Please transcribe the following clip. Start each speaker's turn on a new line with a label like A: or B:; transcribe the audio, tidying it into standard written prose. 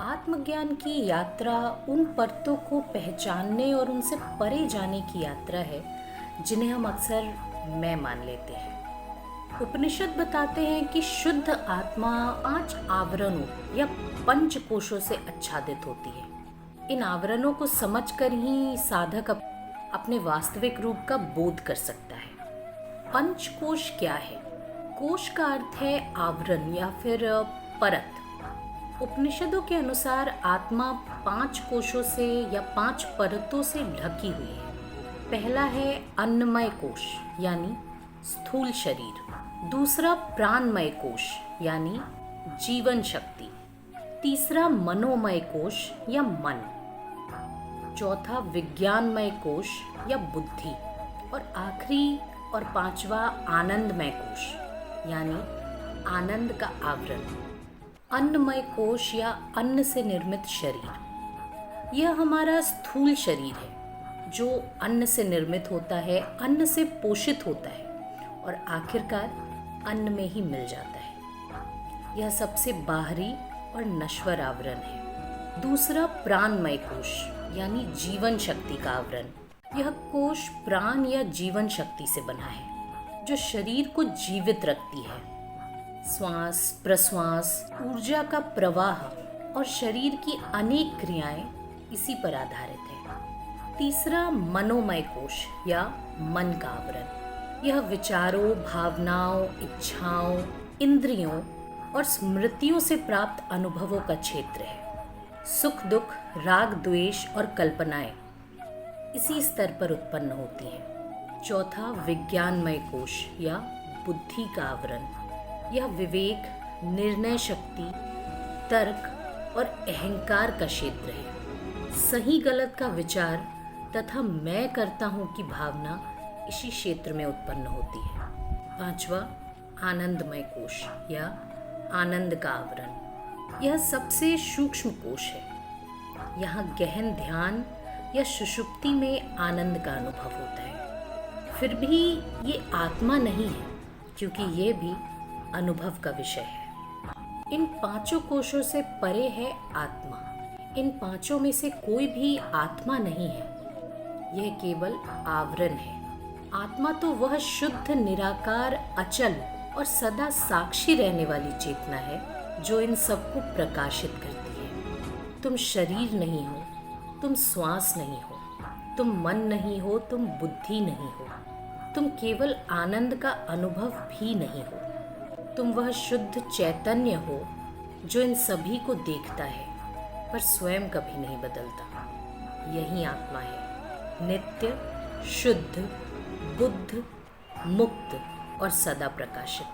A: आत्मज्ञान की यात्रा उन परतों को पहचानने और उनसे परे जाने की यात्रा है जिन्हें हम अक्सर मैं मान लेते हैं। उपनिषद बताते हैं कि शुद्ध आत्मा 5 आवरणों या पंच कोशों से आच्छादित होती है। इन आवरणों को समझकर ही साधक अपने वास्तविक रूप का बोध कर सकता है। पंचकोश क्या है? कोश का अर्थ है आवरण या फिर परत। उपनिषदों के अनुसार आत्मा 5 कोशों से या 5 परतों से ढकी हुई है। पहला है अन्नमय कोश यानी स्थूल शरीर, दूसरा प्राणमय कोश यानी जीवन शक्ति, तीसरा मनोमय कोश या मन, चौथा विज्ञानमय कोश या बुद्धि और आखिरी और 5वां आनंदमय कोश यानी आनंद का आवरण। अन्नमय कोश या अन्न से निर्मित शरीर, यह हमारा स्थूल शरीर है जो अन्न से निर्मित होता है, अन्न से पोषित होता है और आखिरकार अन्न में ही मिल जाता है। यह सबसे बाहरी और नश्वर आवरण है। दूसरा प्राणमय कोश यानी जीवन शक्ति का आवरण। यह कोश प्राण या जीवन शक्ति से बना है जो शरीर को जीवित रखती है। श्वास प्रश्वास, ऊर्जा का प्रवाह और शरीर की अनेक क्रियाएं इसी पर आधारित है। तीसरा मनोमय कोश या मन का आवरण। यह विचारों, भावनाओं, इच्छाओं, इंद्रियों और स्मृतियों से प्राप्त अनुभवों का क्षेत्र है। सुख दुख, राग द्वेष और कल्पनाएं इसी स्तर पर उत्पन्न होती हैं। चौथा विज्ञानमय कोश या बुद्धि का आवरण। यह विवेक, निर्णय शक्ति, तर्क और अहंकार का क्षेत्र है। सही गलत का विचार तथा मैं करता हूँ की भावना इसी क्षेत्र में उत्पन्न होती है। पांचवा आनंदमय कोश या आनंद का आवरण। यह सबसे सूक्ष्म कोश है। यहाँ गहन ध्यान या सुषुप्ति में आनंद का अनुभव होता है। फिर भी ये आत्मा नहीं है क्योंकि ये भी अनुभव का विषय है। इन 5 कोशों से परे है आत्मा। इन 5 में से कोई भी आत्मा नहीं है, यह केवल आवरण है। आत्मा तो वह शुद्ध, निराकार, अचल और सदा साक्षी रहने वाली चेतना है जो इन सबको प्रकाशित करती है। तुम शरीर नहीं हो, तुम श्वास नहीं हो, तुम मन नहीं हो, तुम बुद्धि नहीं हो, तुम केवल आनंद का अनुभव भी नहीं हो। तुम वह शुद्ध चैतन्य हो जो इन सभी को देखता है पर स्वयं कभी नहीं बदलता। यही आत्मा है, नित्य, शुद्ध, बुद्ध, मुक्त और सदा प्रकाशित।